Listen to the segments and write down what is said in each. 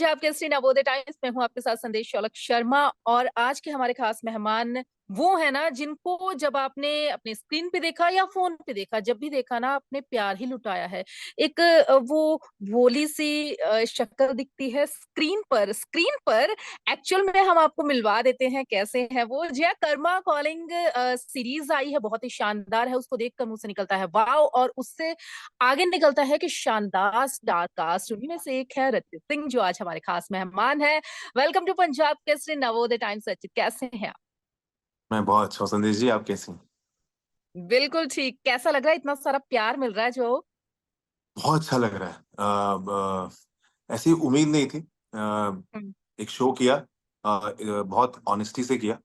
Punjab Kesari Navodaya times में हूँ आपके साथ संदेश शौलक शर्मा। और आज के हमारे खास मेहमान वो है ना, जिनको जब आपने अपने स्क्रीन पे देखा या फोन पे देखा, जब भी देखा ना, आपने प्यार ही लुटाया है। एक वो भोली सी शक्ल दिखती है स्क्रीन पर एक्चुअल में हम आपको मिलवा देते हैं कैसे है वो। जया कर्मा कॉलिंग सीरीज आई है, बहुत ही शानदार है। उसको देखकर मुंह से निकलता है वाव, और उससे आगे निकलता है कि शानदार स्टार कास्ट। उन्हीं में से एक है रचित सिंह, जो आज हमारे खास मेहमान है। Welcome to Punjab Kesari Navodaya Times. Rachit, कैसे हैं आप? मैं बहुत अच्छा हूँ। संदेश जी, आप कैसी हैं? बिल्कुल ठीक। कैसा लग रहा है, इतना सारा प्यार मिल रहा है जो? बहुत अच्छा लग रहा है। ऐसी उम्मीद नहीं थी। हम्म, एक शो किया, बहुत ऑनेस्टी से किया,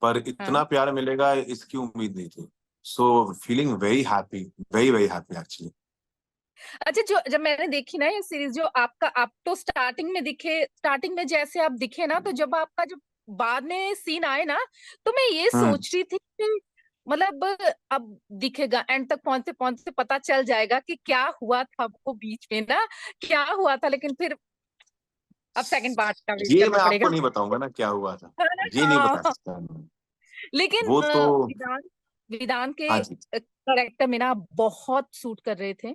पर हाँ। इतना प्यार मिलेगा इसकी उम्मीद नहीं थी। So feeling very happy, very very happy actually. अच्छा, जो जब मैंने देखी ना ये सीरीज, जो आपका आप तो स्टार्टिंग में दिखे, स्टार्टिंग में जैसे आप दिखे ना, तो जब आपका जब बाद में सीन आए ना, तो मैं ये हम्म। सोच रही थी कि मतलब अब दिखेगा, एंड तक पहुंचते पहुंचते पता चल जाएगा कि क्या हुआ था वो बीच में ना, क्या हुआ था। लेकिन फिर अब सेकंड पार्ट का वेट ये करना मैं आपको पड़ेगा। नहीं बताऊंगा ना क्या हुआ था। है ये नहीं बता ना? सकता मैं। लेकिन वो तो। विधान विधान हाँ के जी। करेक्टर में ना बहुत सूट कर रहे थे।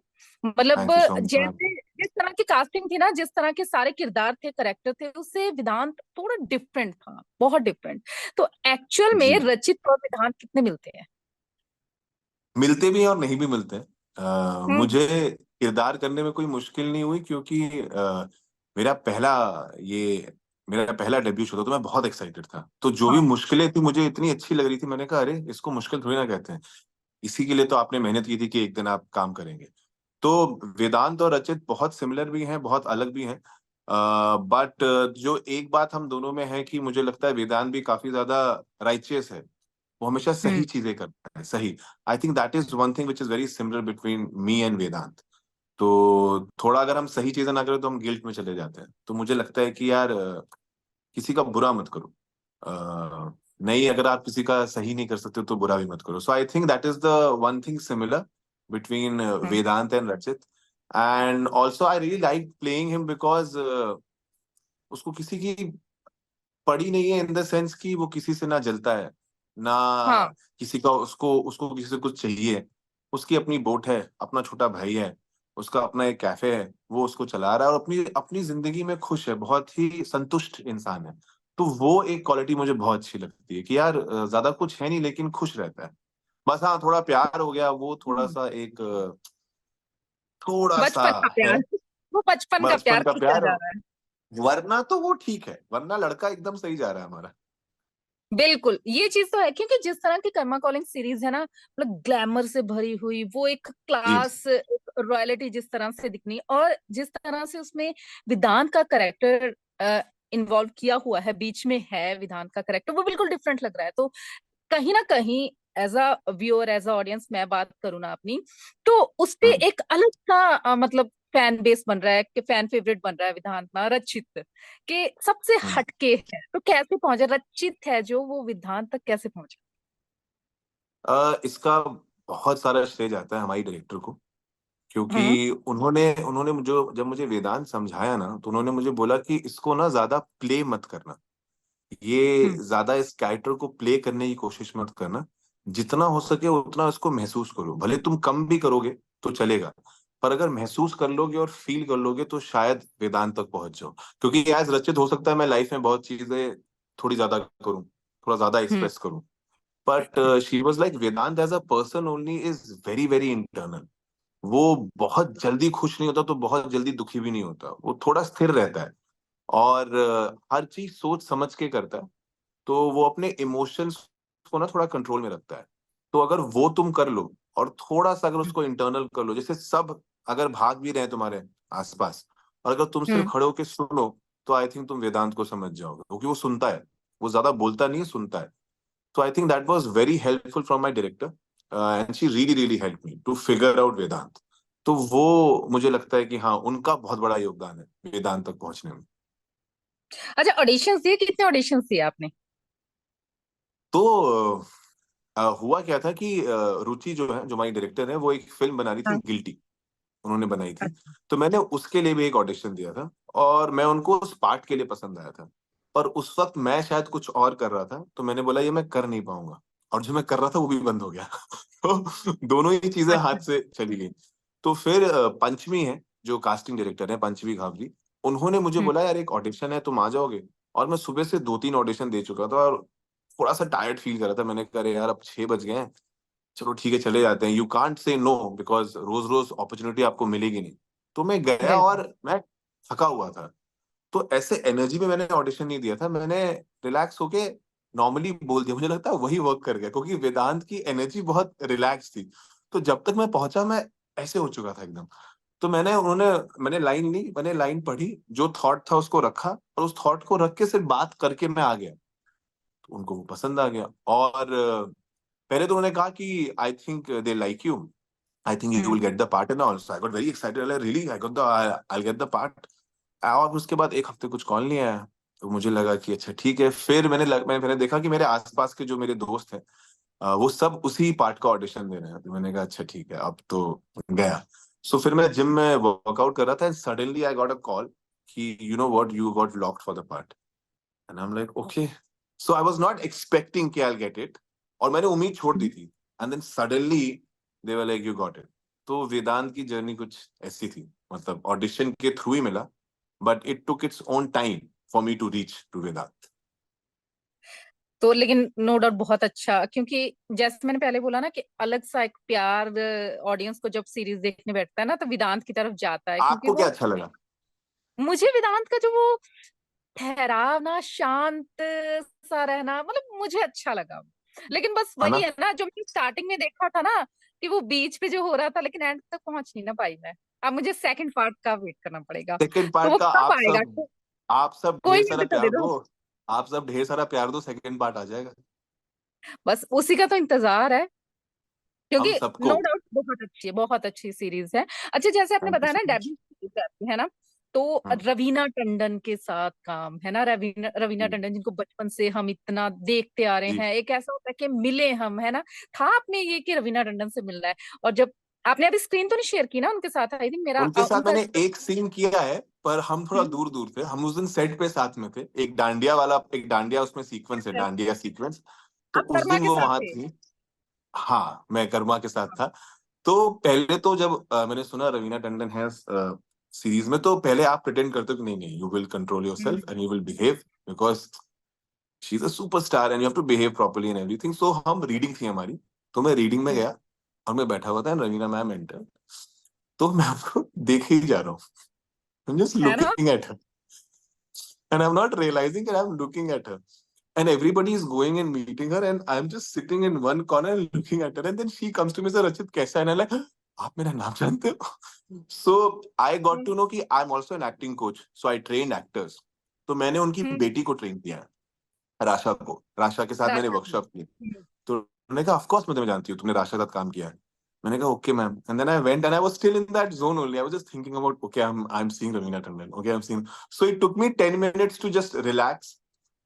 मतलब thank you so much ma'am. जैसे जिस तरह की कास्टिंग थी ना, जिस तरह के सारे किरदार थे, करेक्टर थे, उससे विधान थोड़ा डिफरेंट था, बहुत डिफरेंट। तो एक्चुअल में जी, रचित और विधान कितने मिलते हैं? मिलते भी हैं और नहीं भी मिलते हैं। हम्म। मुझे किरदार करने में कोई मुश्किल नहीं हुई, क्योंकि मेरा पहला ये मेरा पहला डेब्यू शो था, तो मैं बहुत एक्साइटेड था। तो जो भी हाँ। मुश्किलें थी मुझे इतनी अच्छी लग रही थी, मैंने कहा अरे इसको मुश्किल थोड़ी ना कहते हैं। इसी के लिए तो आपने मेहनत की थी कि एक दिन आप काम करेंगे। तो वेदांत और रचित बहुत सिमिलर भी हैं, बहुत अलग भी हैं। बट जो एक बात हम दोनों में है कि मुझे लगता है वेदांत भी काफी ज्यादा राइचियस है। वो हमेशा सही हम्म। चीजें करता है, सही। I think that is one thing which is very similar between me and Vedant. तो थोड़ा अगर हम सही चीजें ना करें तो हम गिल्ट में चले जाते हैं। तो मुझे लगता है कि यार किसी का बुरा मत करो। नहीं, अगर आप किसी का सही नहीं कर सकते तो बुरा भी मत करो। So I think that is the one thing similar between hmm. Vedant and Rachit. And also I really like playing him because उसको किसी की पड़ी नहीं है, इन द सेंस कि वो किसी से ना जलता है, ना हाँ। किसी का उसको उसको किसी से कुछ चाहिए। उसकी अपनी बोट है, अपना छोटा भाई है, उसका अपना एक कैफे है, वो उसको चला रहा है और अपनी अपनी जिंदगी में खुश है, बहुत ही संतुष्ट इंसान है। तो वो एक क्वालिटी मुझे बहुत अच्छी लगती है कि यार ज्यादा कुछ है नहीं लेकिन खुश रहता है। बस हाँ, थोड़ा प्यार हो गया, वो थोड़ा हम्म। सा एक थोड़ा सा बचपन का है। प्यार, वो बचपन का बचपन प्यार का खींचा प्यार। जा रहा है। वरना तो वो ठीक है, वरना लड़का एकदम सही जा रहा है हमारा। बिल्कुल, ये चीज तो है, क्योंकि जिस तरह की कर्मा कॉलिंग सीरीज है ना, मतलब ग्लैमर से भरी हुई, वो एक जी। क्लास, एक रॉयलिटी जिस तरह से दिखनी, और जिस तरह से उसमें विधान का करेक्टर इन्वॉल्व किया हुआ है, बीच में है विधान का करेक्टर, वो बिल्कुल डिफरेंट लग रहा है। तो कहीं ना कहीं as a viewer, as a audience मैं बात करूँ ना अपनी, तो उस पे हम्म। एक अलग सा मतलब फैन बेस बन रहा है, कि फैन फेवरेट बन रहा है विधान ना, रचित के सबसे हम्म। हटके है। तो कैसे पहुंचे, रचित है जो, वो विधान तक कैसे पहुंचे? इसका बहुत सारा श्रेय जाता है हमारी डायरेक्टर को, हम्म। क्योंकि उन्होंने उन्होंने मुझे जब मुझे वेदांत समझाया ना, तो उन्होंने मुझे बोला कि इसको ना ज्यादा प्ले मत करना, ये हम्म। ज्यादा इस कैरेक्टर को प्ले करने की कोशिश मत करना। जितना हो सके उतना इसको महसूस करो, भले तुम कम भी करोगे तो चलेगा, पर अगर महसूस कर लोगे और फील कर लोगे तो शायद वेदांत तक पहुंच जाओ। क्योंकि एज रचित हो सकता है मैं लाइफ में बहुत चीजें थोड़ी ज्यादा करूं, थोड़ा ज्यादा हम्म। एक्सप्रेस करूं, but she was like Vedant as a person only is very very internal. वो बहुत जल्दी खुश नहीं होता तो बहुत जल्दी दुखी भी नहीं होता, वो थोड़ा स्थिर रहता है और हर चीज सोच समझ के करता है। तो वो अपने इमोशंस को ना थोड़ा कंट्रोल में रखता है। तो अगर वो तुम कर लो और थोड़ा सा अगर उसको इंटरनल कर लो, जैसे सब अगर भाग भी रहे हैं तुम्हारे आसपास और अगर तुम सिर्फ हम्म। खड़े होके सुनो, तो आई थिंक तुम वेदांत को समझ जाओगे, क्योंकि वो सुनता है। वो ज्यादा बोलता नहीं है, सुनता है। So I think that was very helpful from my director, and she really really helped me to figure out वेदांत। तो वो मुझे लगता है कि हाँ, उनका बहुत बड़ा योगदान है वेदांत तक पहुंचने में। अच्छा, ऑडिशंस दिए, कितने ऑडिशंस दिए आपने? तो हुआ क्या था कि रुचि जो है, जो हमारी डायरेक्टर है, वो एक फिल्म बना रही थी हाँ। गिल्टी। उन्होंने बनाई थी। अच्छा। तो मैंने उसके लिए भी एक ऑडिशन दिया था और मैं उनको उस पार्ट के लिए पसंद आया था। पर उस वक़्त मैं शायद कुछ और कर रहा था, तो मैंने बोला ये मैं कर नहीं पाऊँगा, और जो मैं कर रहा था वो भी बंद हो गया। तो दोनों ही चीज़ें हाथ अच्छा। से चली गईं। तो फिर पंचमी है, जो कास्टिंग डायरेक्टर हैं पंचमी घावरी, उन्होंने मुझे हम्म। बोला यार एक ऑडिशन है, तुम आ जाओगे? और मैं सुबह से 2-3 ऑडिशन दे चुका था और थोड़ा-सा टायर्ड फ़ील कर रहा था। मैंने कहा अरे यार अब 6 बज गए हैं, चलो ठीक है चले जाते हैं। You can't say no because रोज़-रोज़ अपॉर्च्युनिटी आपको मिलेगी नहीं। तो मैं गया बिल्कुल। और मैं थका हुआ था। तो ऐसे एनर्जी में मैंने ऑडिशन नहीं दिया था। मैंने रिलैक्स होके नॉर्मली बोल दिया। मुझे लगता है वही वर्क कर गया क्योंकि वेदांत की एनर्जी बहुत रिलैक्स थी। तो जब तक मैं पहुँचा मैं ऐसे हो चुका था एकदम। तो मैंने लाइन ली, मैंने लाइन पढ़ी, जो थॉट था उसको रखा और उस थॉट को रख के सिर्फ बात करके मैं आ गया। तो उनको वो पसंद आ गया और पहले तो उन्होंने कहा कि I think they like you. I think you hmm. will get the part and all. So I got very excited. Like, really? I'll get the part. और उसके बाद 1 हफ्ते कुछ कॉल नहीं आया। तो मुझे लगा कि अच्छा ठीक है। फिर मैंने देखा कि मेरे आस-पास के जो मेरे दोस्त हैं वो सब उसी पार्ट का ऑडिशन दे रहे हैं। तो मैंने कहा अच्छा ठीक है, अब तो गया। सो फिर मैं जिम में वर्कआउट कर रहा था and suddenly I got a call कि you know what, you got locked for the part. And I am like okay. So I was not expecting कि आई विल गेट इट और मैंने उम्मीद छोड़ दी थी। And then suddenly they were like you got it. तो वेदांत की journey कुछ ऐसी थी, मतलब ऑडिशन के थ्रू ही मिला, but it took its own time for me to reach to Vedant. तो लेकिन नो डाउट बहुत अच्छा, क्योंकि जैसे मैंने पहले बोला ना कि अलग सा एक प्यार ऑडियंस को जब सीरीज देखने बैठता है ना तो वेदांत की तरफ जाता है, क्योंकि आपको क्या वो अच्छा लगा? मुझे वेदांत का जो वो ठहराव ना, शांत सा रहना, मतलब मुझे अच्छा लगा। लेकिन बस है वही ना? है ना, जो मैंने स्टार्टिंग में देखा था ना कि वो बीच पे जो हो रहा था, लेकिन एंड तक पहुंच नहीं ना पाई मैं। अब मुझे सेकंड पार्ट का वेट करना पड़ेगा। सेकंड तो पार्ट वो का कब आएगा? आप सब कोई ढेर भी सारा बता दे प्यार दो। दो। आप सब ढेर सारा प्यार दो, सेकंड पार्ट आ जाएगा। बस उसी का तो इंतजार है, क्योंकि हम सबको। नो डाउट बहुत अच्छी सीरीज है। अच्छा, जैसे आपने थैंक यू बताया सो ना मच। डेब्यू सीरीज आती है ना, तो रवीना टंडन के साथ काम है ना, रवीना रवीना जी। टंडन जिनको बचपन से हम इतना देखते आ रहे जी। हैं, एक ऐसा होता है कि मिले हम, है ना। था आपने ये कि रवीना टंडन से मिलना है, और जब आपने अभी स्क्रीन तो नहीं शेयर की ना उनके साथ, आई थिंक मेरा उनके साथ उनका मैंने एक सीन किया है, पर हम थोड़ा हम्म, दूर दूर थे। हम उस दिन सेट पे साथ में थे। एक डांडिया उसमें सीक्वेंस है, डांडिया सीक्वेंस। तो आप उस कर्मा दिन के वो साथ वहां थे। थी। हाँ, मैं कर्मा के साथ था। तो पहले तो जब मैंने सुना रवीना टंडन है सीरीज में, तो पहले आप प्रिटेंड करते हो कि नहीं नहीं, you will control hmm, yourself and you will behave because she is a superstar and you have to behave properly and everything. So हम रीडिंग थी हमारी। तो मैं रीडिंग में हम्म, गया और मैं बैठा हुआ था, रवीना मैम एंटर। तो मैं आपको देखे ही जा रहा हूँ। I'm just है ना। looking at her and I'm not realizing that I'm looking at her. And everybody is going and meeting her and I'm just sitting in one corner and looking at her. And then she comes to me, sir, Rachit, कैसा है? And I'm like, आप मेरा नाम जानते हो? So I got hmm, to know कि I'm also an acting coach. So I trained actors. तो मैंने उनकी हम्म, बेटी को ट्रेन किया, राशा को। राशा के साथ मैंने राशा की। वर्कशॉप की। तो उन्होंने कहा ऑफ कोर्स मैं तुम्हें जानती हूँ, तुमने राशा के साथ काम किया है। मैंने कहा okay ma'am. And then I went and I was still in that zone only. I was just thinking about okay I am seeing Raveena Tandon, okay I am seeing. So it took me 10 minutes to just relax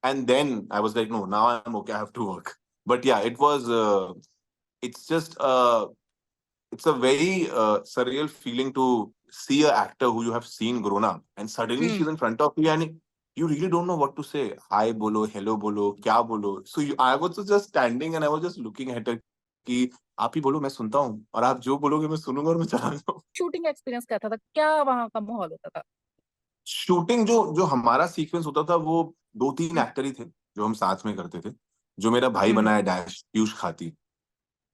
and then I was like no, now I'm okay, I have to work. But yeah, it was it's just it's a very surreal feeling to see an actor who you have seen grown up and suddenly hmm. she's in front of you and you really don't know what to say. Hi bolo, hello bolo, kya bolo. So I was just standing and I was just looking at her कि आप ही बोलो मैं सुनता हूँ और आप जो बोलोगे मैं सुनूंगा और मैं चला जाऊँ। शूटिंग एक्सपीरियंस कैसा था, क्या वहाँ का माहौल होता था? शूटिंग जो जो हमारा सीक्वेंस होता था वो 2-3 हम्म, एक्टर ही थे जो हम साथ में करते थे। जो मेरा भाई हम्म, बना है डैश, पीयूष खाती,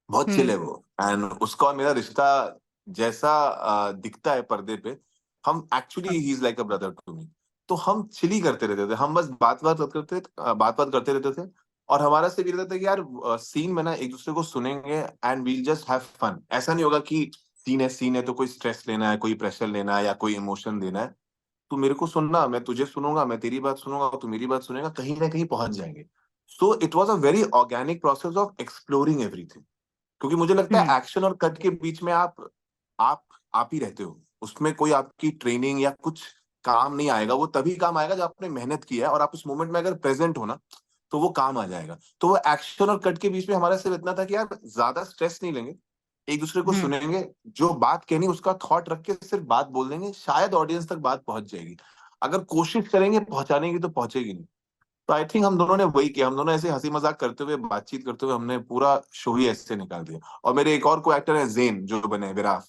बहुत चिल हम्म, है वो। एंड उसका और मेरा रिश्ता जैसा दिखता है पर्दे पे, हम actually he is like a brother to me. तो हम चिल ही करते रहते थे। हम बस बात बात करते रहते थे। और हमारा सिर्फ ये रहता था कि यार सीन में ना एक दूसरे को सुनेंगे and we'll just have fun. ऐसा नहीं होगा कि सीन है तो कोई स्ट्रेस लेना है, कोई प्रेशर लेना है या कोई इमोशन देना है। तू मेरे को सुनना, मैं तुझे सुनूंगा, मैं तेरी बात सुनूंगा, तू मेरी बात सुनेगा, कहीं ना कहीं पहुंच जाएंगे। So it was a very organic process of exploring everything. क्योंकि मुझे लगता हम्म, है एक्शन और कट के बीच में आप आप ही रहते हो। उसमें कोई आपकी ट्रेनिंग या कुछ काम नहीं आएगा। वो तभी काम आएगा जब आपने मेहनत की है और आप उस मोमेंट में अगर प्रेजेंट हो ना, तो वो काम आ जाएगा। तो वो एक्शन और कट के बीच में हमारा सिर्फ इतना था कि यार ज्यादा स्ट्रेस नहीं लेंगे, एक दूसरे को हम्म। सुनेंगे, जो बात कहनी उसका थॉट रख के सिर्फ बात बोल देंगे, शायद ऑडियंस तक बात पहुंच जाएगी। अगर कोशिश करेंगे पहुंचाने की तो पहुंचेगी नहीं। तो आई थिंक हम दोनों ने वही किया, हम दोनों ऐसे हंसी मजाक करते हुए, बातचीत करते हुए हमने पूरा शो ही ऐसे निकाल दिया। और मेरे एक और को एक्टर है जेन, जो बने विराफ,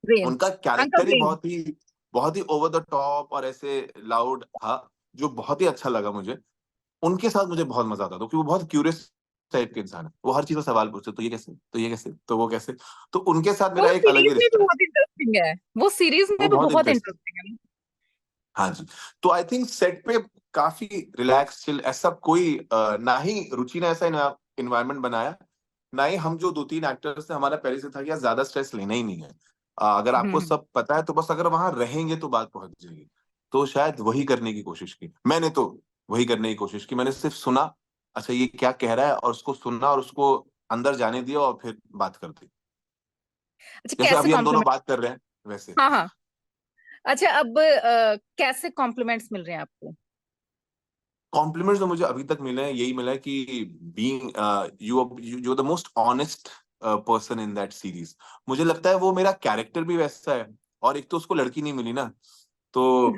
ब्रेन। उनका अंकल कैरेक्टर ही ब्रेन। बहुत ही ओवर द टॉप और ऐसे लाउड था, जो बहुत ही अच्छा लगा मुझे। उनके साथ मुझे बहुत मजा आता था, क्योंकि वो बहुत क्यूरियस टाइप के इंसान है, वो हर चीज में सवाल पूछते, तो ये कैसे, तो ये कैसे, तो वो कैसे। तो उनके साथ वो मेरा एक अलग सीरीज ही में भी रिश्ता है। बहुत इंटरेस्टिंग है। वो सीरीज वो में भी बहुत बहुत इंटरेस्टिंग। इंटरेस्टिंग है। हाँ जी। तो आई थिंक सेट पे काफी रिलैक्स चिल, ऐसा कोई ना ही रुचि ने ऐसा इन्वायरमेंट बनाया, ना ही हम जो 2-3 एक्टर्स थे, हमारा पहले से था कि यार ज्यादा स्ट्रेस लेना ही नहीं है। अगर आपको हम्म। सब पता है तो बस अगर वहां रहेंगे तो बात पहुंच जाएगी। तो शायद वही करने की कोशिश की मैंने, तो वही करने की कोशिश की मैंने, सिर्फ सुना, अच्छा ये क्या कह रहा है, और उसको सुनना और उसको अंदर जाने दिया और फिर बात कर दी, अच्छा, जैसे कैसे अभी हम दोनों कॉम्प्लीमेंट। बात कर रहे हैं वैसे। हाँ हाँ। अच्छा, अब कैसे कॉम्प्लीमेंट्स मिल रहे हैं आपको? कॉम्प्लीमेंट्स जो मुझे अभी तक मिले हैं, यही मिला है कि being you the most honest person in that series. मुझे लगता है वो मेरा कैरेक्टर भी वैसा है, और एक तो उसको लड़की नहीं मिली ना, तो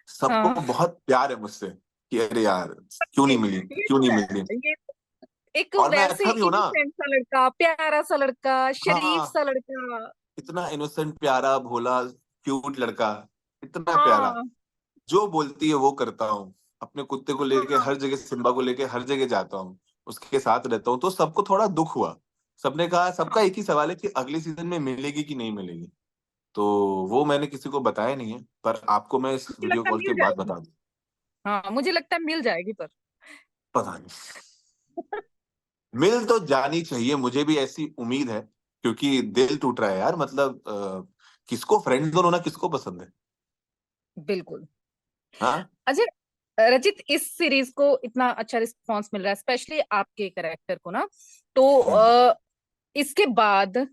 सबको हाँ, बहुत प्यार है मुझसे कि अरे यार क्यों ये नहीं मिली, ये क्यों नहीं तो मिली। है। ये एक और मैं वैसे अच्छा भी हूं ना। इनोसेंट सा लड़का, प्यारा सा लड़का, शरीफ हाँ, सा लड़का। इतना इनोसेंट, प्यारा, भोला, क्यूट लड़का, इतना प्यारा, हाँ जो बोलती है वो करता हूँ। अपने कुत्ते को लेके हाँ। हर जगह, सिम्बा को लेके हर जगह जाता हूँ, उसके साथ रहता हूँ। तो सबको थोड़ा दुख हुआ, सबने कहा, सबका एक ही सवाल है कि अगले सीजन में मिलेगी कि नहीं मिलेगी। तो वो मैंने किसी को बताया नहीं है, पर आपको मैं इस मुझे वीडियो लगता है कॉल के मिल बाद जाएगी। बता दूं। हाँ, मुझे लगता है मिल जाएगी पर। पता नहीं, मिल तो जानी चाहिए, मुझे भी ऐसी उम्मीद है, क्योंकि दिल टूट रहा है यार। मतलब किसको फ्रेंड जोन होना किसको पसंद है। बिल्कुल। हाँ। अच्छा, रचित, इस सीरीज को इतना अच्छा रिस्पांस मिल रहा है, स्पेशली आपके कैरेक्टर को ना, तो हम्म। इसके बाद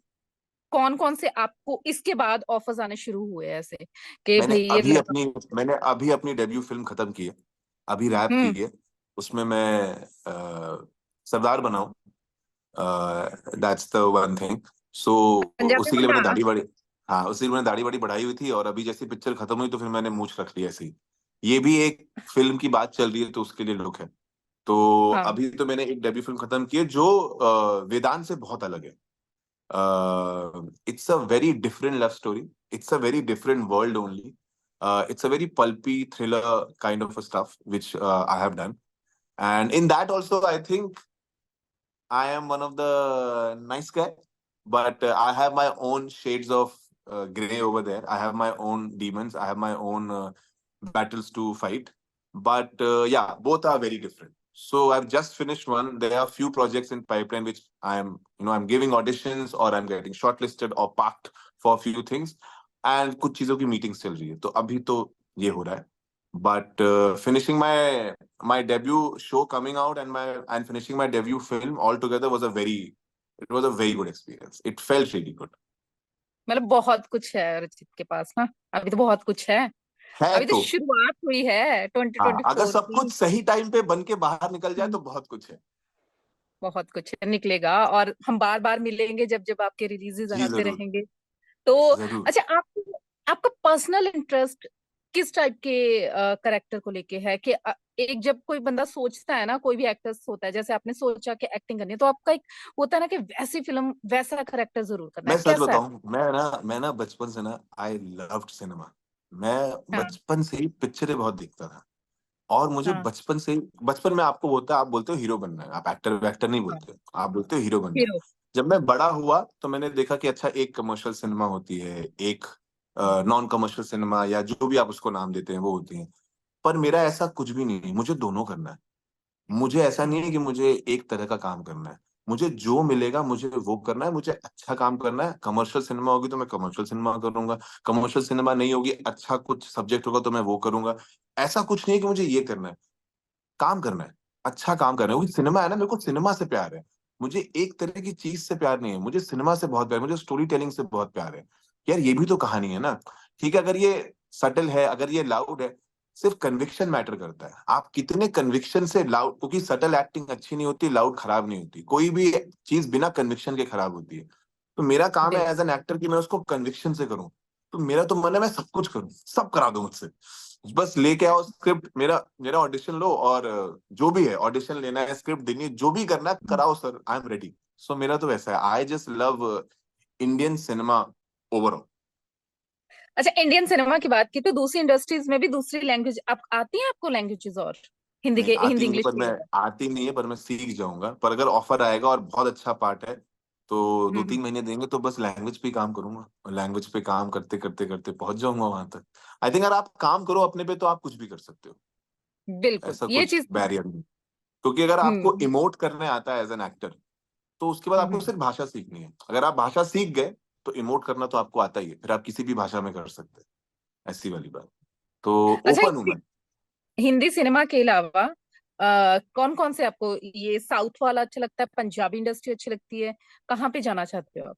कौन कौन से आपको इसके बाद ऑफर्स आने शुरू हुए ऐसे कि मैंने भाई ये अभी लड़का? अपनी मैंने अभी अपनी डेब्यू फिल्म खत्म की है, अभी रैप की हम्म। है। उसमें मैं सरदार बनाऊं, दैट्स द वन थिंग। सो पंजाबी उसी के लिए मैंने पठान। दाढ़ी बड़ी, हाँ उसी के लिए मैंने दाढ़ी बड़ी बढ़ाई हुई थी, और अभी जैसी पिक्चर खत्म हुई तो फिर मैंने मूंछ रख ली ऐसे ही। ये भी एक फिल्म की बात चल रही है तो उसके लिए लुक है। तो हाँ। अभी तो मैंने एक डेब्यू फिल्म खत्म की है जो वेदांत से बहुत अलग है। It's a very different love story. It's a very different world only. It's a very pulpy thriller kind of a stuff which I have done, and in that also I think I am one of the nice guy, but I have my own shades of gray over there. I have my own demons. I have my own battles to fight. But yeah, both are very different. So I've just finished one. There are a few projects in pipeline which I'm giving auditions or I'm getting shortlisted or parked for a few things. And कुछ चीजों की meetings चल रही है, तो अभी तो ये हो रहा है। But finishing my debut show coming out and finishing my debut film altogether was a very good experience. It felt really good. मतलब बहुत कुछ है रचित के पास ना, अभी तो बहुत कुछ है। है अभी तो तो। शुरुआत हुई है हाँ, अगर 2024 सब कुछ की। सही टाइम पे बन के बाहर निकल जाए हम्म। तो बहुत कुछ है। बहुत कुछ है, निकलेगा, और हम बार बार मिलेंगे जब जब आपके रिलीजेस जी आते जरूर। रहेंगे। तो जरूर। अच्छा, आपको आपका पर्सनल इंटरेस्ट किस टाइप के करेक्टर को लेके है कि एक जब कोई बंदा सोचता है ना, कोई भी एक्टर्स होता है, जैसे आपने सोचा कि एक्टिंग करनी है, तो आपका एक होता है ना कि वैसी फिल्म वैसा करेक्टर जरूर करना है, मैं सच कैसा है? बताऊं, मैं ना बचपन से ना आई लव्ड सिनेमा। मैं हाँ बचपन से ही पिक्चरें बहुत देखता था, और मुझे हाँ बचपन में आपको बोलता है, आप बोलते हो हीरो बनना है, आप एक्टर वैक्टर नहीं हाँ। बोलते हो, आप बोलते हो हीरो बनना है। हीरो। जब मैं बड़ा हुआ तो मैंने देखा कि अच्छा, एक कमर्शियल सिनेमा होती है, एक नॉन कमर्शियल सिनेमा, या जो भी आप उसको नाम देते हैं वो होती है। पर मेरा ऐसा कुछ भी नहीं है, मुझे दोनों करना है। मुझे ऐसा नहीं है कि मुझे एक तरह का काम करना है। मुझे जो मिलेगा मुझे वो करना है, मुझे अच्छा काम करना है। कमर्शियल सिनेमा होगी तो मैं कमर्शियल सिनेमा करूंगा, कमर्शियल सिनेमा नहीं होगी, अच्छा कुछ सब्जेक्ट होगा तो मैं वो करूंगा। ऐसा कुछ नहीं है कि मुझे ये करना है, काम करना है, अच्छा काम करना है। वही सिनेमा है ना, मेरे को सिनेमा से प्यार है। मुझे एक तरह की चीज से प्यार नहीं है, मुझे सिनेमा से बहुत प्यार है, मुझे स्टोरी टेलिंग से बहुत प्यार है। यार ये भी तो कहानी है ना। ठीक है, अगर ये सटल है, अगर ये लाउड है, सिर्फ कन्विक्शन मैटर करता है, आप कितने कन्विक्शन से लाउड, क्योंकि सटल एक्टिंग अच्छी नहीं होती, लाउड खराब नहीं होती, कोई भी चीज बिना कन्विक्शन के खराब होती है। तो मेरा काम है बिल्कुल। एज एन एक्टर कि मैं उसको कन्विक्शन से करूं। तो मेरा तो मन है मैं सब कुछ करूं, सब करा दो मुझसे। बस लेके आओ स्क्रिप्ट, मेरा मेरा ऑडिशन लो, और जो भी है ऑडिशन लेना है, स्क्रिप्ट देनी है, जो भी करना है कराओ सर, आई एम रेडी। सो मेरा तो वैसा है, I just love Indian cinema overall. अच्छा, इंडियन सिनेमा की बात की तो दूसरी इंडस्ट्रीज में भी दूसरी लैंग्वेज आप आती है आपको, लैंग्वेजेस और हिंदी नहीं के, आती हिंदी नहीं, इंग्लिश पर के मैं अलावा? आती नहीं है, पर मैं सीख जाऊंगा। पर अगर ऑफर आएगा और बहुत अच्छा पार्ट है तो दो हम्म। तीन महीने देंगे तो बस लैंग्वेज पे ही काम करूंगा, और लैंग्वेज पे काम करते करते करते पहुंच जाऊंगा वहां तक। आई थिंक अगर आप काम करो अपने पे तो आप कुछ भी कर सकते हो, बिल्कुल, ऐसा ये कुछ चीज। बैरियर नहीं। क्योंकि अगर आपको हम्म इमोट करने आता है एज एन एक्टर, तो उसके बाद आपको हम्म। सिर्फ भाषा सीखनी है। अगर आप भाषा सीख गए तो इमोट करना तो आपको आता ही है, फिर आप किसी भी भाषा में कर सकते हैं, ऐसी वाली बात। तो अच्छा, ओपन हूं मैं। हिंदी सिनेमा के अलावा कौन कौन से आपको, ये साउथ वाला अच्छा लगता है, पंजाबी इंडस्ट्री अच्छी लगती है, कहाँ पे जाना चाहते हो आप?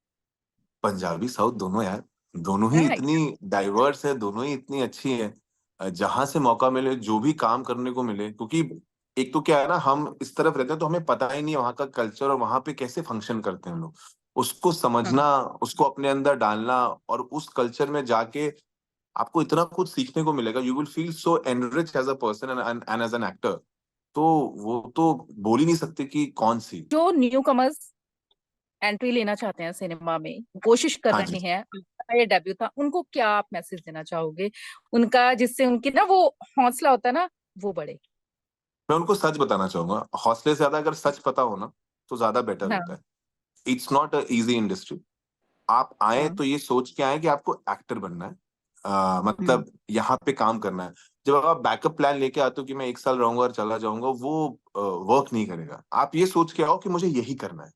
पंजाबी साउथ दोनों यार, दोनों ही हाँ। इतनी डाइवर्स है, दोनों ही इतनी अच्छी है। जहां से मौका मिले, जो भी काम करने को मिले, क्योंकि एक तो क्या है ना, हम इस तरफ रहते हैं तो हमें पता ही नहीं है वहाँ का कल्चर और वहाँ पे कैसे फंक्शन करते हैं लोग। उसको हाँ। समझना, उसको अपने अंदर डालना, और उस कल्चर में जाके आपको इतना कुछ सीखने को मिलेगा। You will feel so enrich as a person and as an actor. तो वो तो बोल ही नहीं सकते कि कौन सी। जो न्यू कमर्स एंट्री लेना चाहते हैं सिनेमा में, कोशिश कर हाँ जी। रहे हैं, आपका ये डेब्यू था, उनको क्या आप मैसेज देना चाहोगे उनका, जिससे उनकी ना वो हौसला होता है ना, वो बढ़े? मैं उनको सच बताना चाहूंगा, हौसले से ज्यादा अगर सच पता हो ना तो ज्यादा बेटर होता हाँ है। It's not a easy industry. आप आए हाँ। तो ये सोच के आए कि आपको एक्टर बनना है, हम्म मतलब यहाँ पे काम करना है। जब आप बैकअप प्लान लेके आते हो कि मैं एक साल रहूंगा और चला जाऊंगा, वो वर्क नहीं करेगा। आप ये सोच के आओ कि मुझे यही करना है,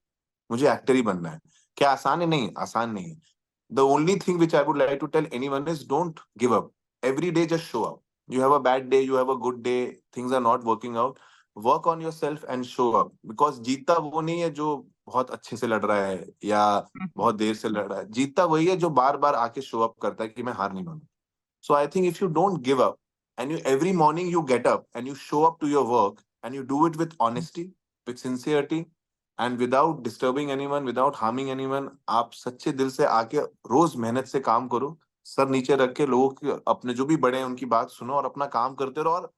मुझे एक्टर ही बनना है। क्या आसान है? नहीं, आसान नहीं है। The only thing which I would like to tell anyone is don't give up. Every day just show up. You have a bad day, you have a good day, things are not working out, work on yourself and show up, because जीतता वो नहीं है जो बहुत अच्छे से लड़ रहा है या हम्म। बहुत देर से लड़ रहा है। जीतता वही है जो बार बार आके शो अप करता है कि मैं हार नहीं मानूं। So I think if you don't give up, and you every morning you get up and you show up to your work and you do it with honesty, with sincerity, and without disturbing anyone, without harming anyone, आप सच्चे दिल से आके रोज मेहनत से काम करो, sir नीचे रख के लोगों की, अपने जो भी बड़े हैं उनकी बात सुनो और अपना काम करते रहो। और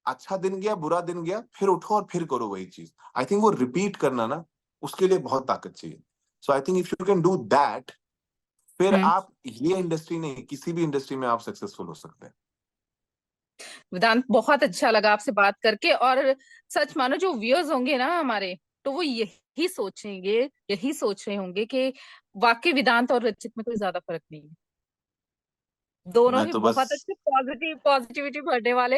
अच्छा दिन गया, बुरा दिन गया, फिर उठो और फिर करो वही चीज। आई थिंक वो रिपीट करना ना, उसके लिए बहुत ताकत चाहिए। So I think if you can do that, फिर हम्म। आप ये इंडस्ट्री नहीं, किसी भी इंडस्ट्री में आप सक्सेसफुल हो सकते हैं। वेदांत, बहुत अच्छा लगा आपसे बात करके। और सच मानो, जो व्यूअर्स होंगे ना हमारे, तो वो यही सोचेंगे, यही सोच रहे होंगे कि वाकई वेदांत और रचित में कोई ज्यादा फर्क नहीं है। दोनों मैं ही तो बस, बहुत अच्छे, पॉजिटिविटी भरने वाले।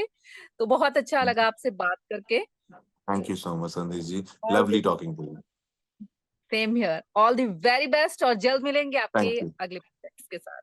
तो बहुत अच्छा लगा आपसे बात करके। Thank you so much Sandesh ji. All the lovely talking to you. Same here, all the very best, और जल्द मिलेंगे आपके थैंक यू। अगले प्रोजेक्ट्स के साथ।